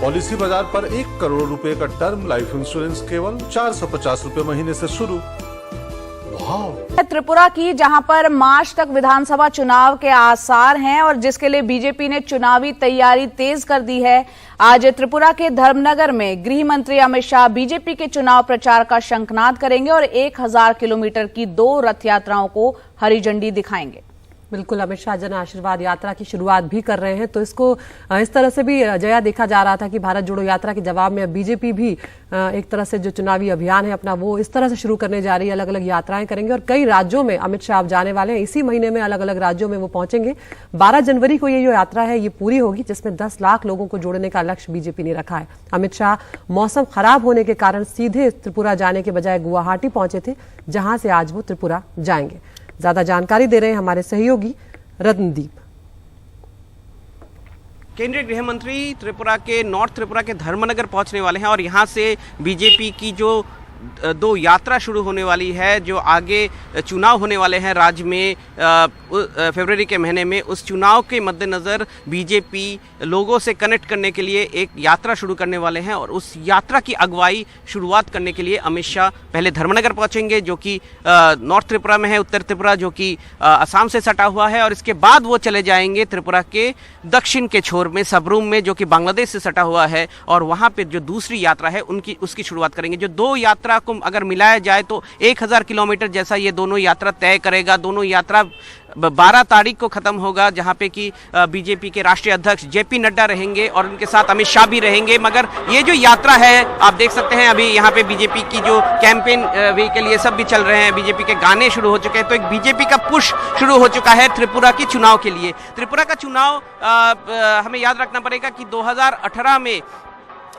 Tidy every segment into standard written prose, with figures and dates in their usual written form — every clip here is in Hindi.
पॉलिसी बाजार पर 1 करोड़ रुपए का टर्म लाइफ इंश्योरेंस केवल 450 रुपए महीने से शुरू। त्रिपुरा की, जहां पर मार्च तक विधानसभा चुनाव के आसार हैं और जिसके लिए बीजेपी ने चुनावी तैयारी तेज कर दी है। आज त्रिपुरा के धर्मनगर में गृह मंत्री अमित शाह बीजेपी के चुनाव प्रचार का शंखनाद करेंगे और 1000 किलोमीटर की 2 रथ यात्राओं को हरी झंडी दिखाएंगे। बिल्कुल, अमित शाह जन आशीर्वाद यात्रा की शुरुआत भी कर रहे हैं, तो इसको इस तरह से भी जया देखा जा रहा था कि भारत जोड़ो यात्रा के जवाब में बीजेपी भी एक तरह से जो चुनावी अभियान है अपना वो इस तरह से शुरू करने जा रही है। अलग अलग यात्राएं करेंगे और कई राज्यों में अमित शाह अब जाने वाले हैं। इसी महीने में अलग अलग राज्यों में वो पहुंचेंगे। 12 जनवरी को ये जो यात्रा है ये पूरी होगी, जिसमें 10 लाख लोगों को जोड़ने का लक्ष्य बीजेपी ने रखा है। अमित शाह मौसम खराब होने के कारण सीधे त्रिपुरा जाने के बजाय गुवाहाटी पहुंचे थे, जहां से आज वो त्रिपुरा जाएंगे। ज्यादा जानकारी दे रहे हैं हमारे सहयोगी रत्नदीप। केंद्रीय गृह मंत्री त्रिपुरा के नॉर्थ त्रिपुरा के धर्मनगर पहुंचने वाले हैं और यहां से बीजेपी की जो 2 यात्रा शुरू होने वाली है, जो आगे चुनाव होने वाले हैं राज्य में फरवरी के महीने में, उस चुनाव के मद्देनज़र बीजेपी लोगों से कनेक्ट करने के लिए एक यात्रा शुरू करने वाले हैं और उस यात्रा की अगुवाई शुरुआत करने के लिए अमित शाह पहले धर्मनगर पहुंचेंगे, जो कि नॉर्थ त्रिपुरा में है, उत्तर त्रिपुरा जो कि असम से सटा हुआ है, और इसके बाद वो चले जाएंगे त्रिपुरा के दक्षिण के छोर में सबरूम में, जो कि बांग्लादेश से सटा हुआ है, और वहाँ पर जो दूसरी यात्रा है उसकी शुरुआत करेंगे। जो 2 यात्रा को अगर मिलाया जाए तो 1000 किलोमीटर जैसा ये दोनों यात्रा तय करेगा। दोनों यात्रा 12 तारीख को खत्म होगा, जहां पे कि बीजेपी के राष्ट्रीय अध्यक्ष जेपी नड्डा रहेंगे और उनके साथ अमित शाह भी रहेंगे। मगर ये जो यात्रा है, आप देख सकते हैं अभी यहाँ पे बीजेपी की जो कैंपेन व्हीकल ये सब भी चल रहे हैं, बीजेपी के गाने शुरू हो चुके हैं, तो एक बीजेपी का पुश शुरू हो चुका है त्रिपुरा की चुनाव के लिए। त्रिपुरा का चुनाव हमें याद रखना पड़ेगा कि 2018 में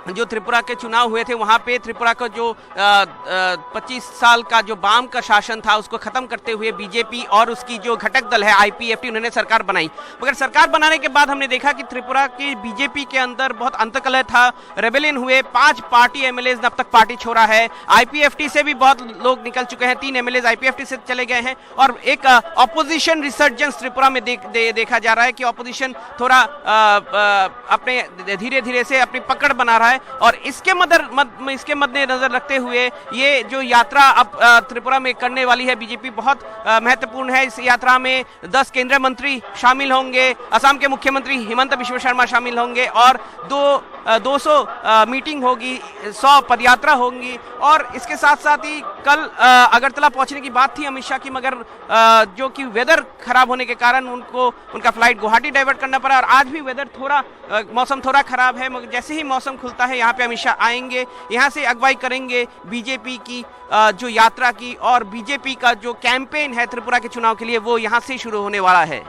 जो त्रिपुरा के चुनाव हुए थे, वहाँ पे त्रिपुरा का जो 25 साल का जो वाम का शासन था उसको खत्म करते हुए बीजेपी और उसकी जो घटक दल है आईपीएफटी, उन्होंने सरकार बनाई। मगर सरकार बनाने के बाद हमने देखा कि त्रिपुरा की बीजेपी के अंदर बहुत अंतकलह था, रेबेलियन हुए, 5 पार्टी एमएलए अब तक पार्टी छोड़ा है। आईपीएफटी से भी बहुत लोग निकल चुके हैं, 3 एमएलए आईपीएफटी से चले गए हैं और एक ऑपोजिशन रिसर्जेंस त्रिपुरा में देखा जा रहा है कि ऑपोजिशन थोड़ा अपने धीरे धीरे से अपनी पकड़ बना रहा है। और इसके मद्देनजर रखते हुए ये जो यात्रा अब त्रिपुरा में करने वाली है बीजेपी बहुत महत्वपूर्ण है। इस यात्रा में 10 केंद्रीय मंत्री शामिल होंगे, असम के मुख्यमंत्री हिमंत बिश्व शर्मा शामिल होंगे और 200 मीटिंग होगी, 100 पदयात्रा होंगी। और इसके साथ साथ ही कल अगरतला पहुंचने की बात थी अमित शाह की, मगर जो कि वेदर खराब होने के कारण उनका फ्लाइट गुवाहाटी डाइवर्ट करना पड़ा और आज भी मौसम थोड़ा खराब है। मगर जैसे ही मौसम खुलता है यहाँ पे अमित शाह आएंगे, यहाँ से अगुवाई करेंगे बीजेपी की जो यात्रा की, और बीजेपी का जो कैंपेन है त्रिपुरा के चुनाव के लिए वो यहाँ से शुरू होने वाला है।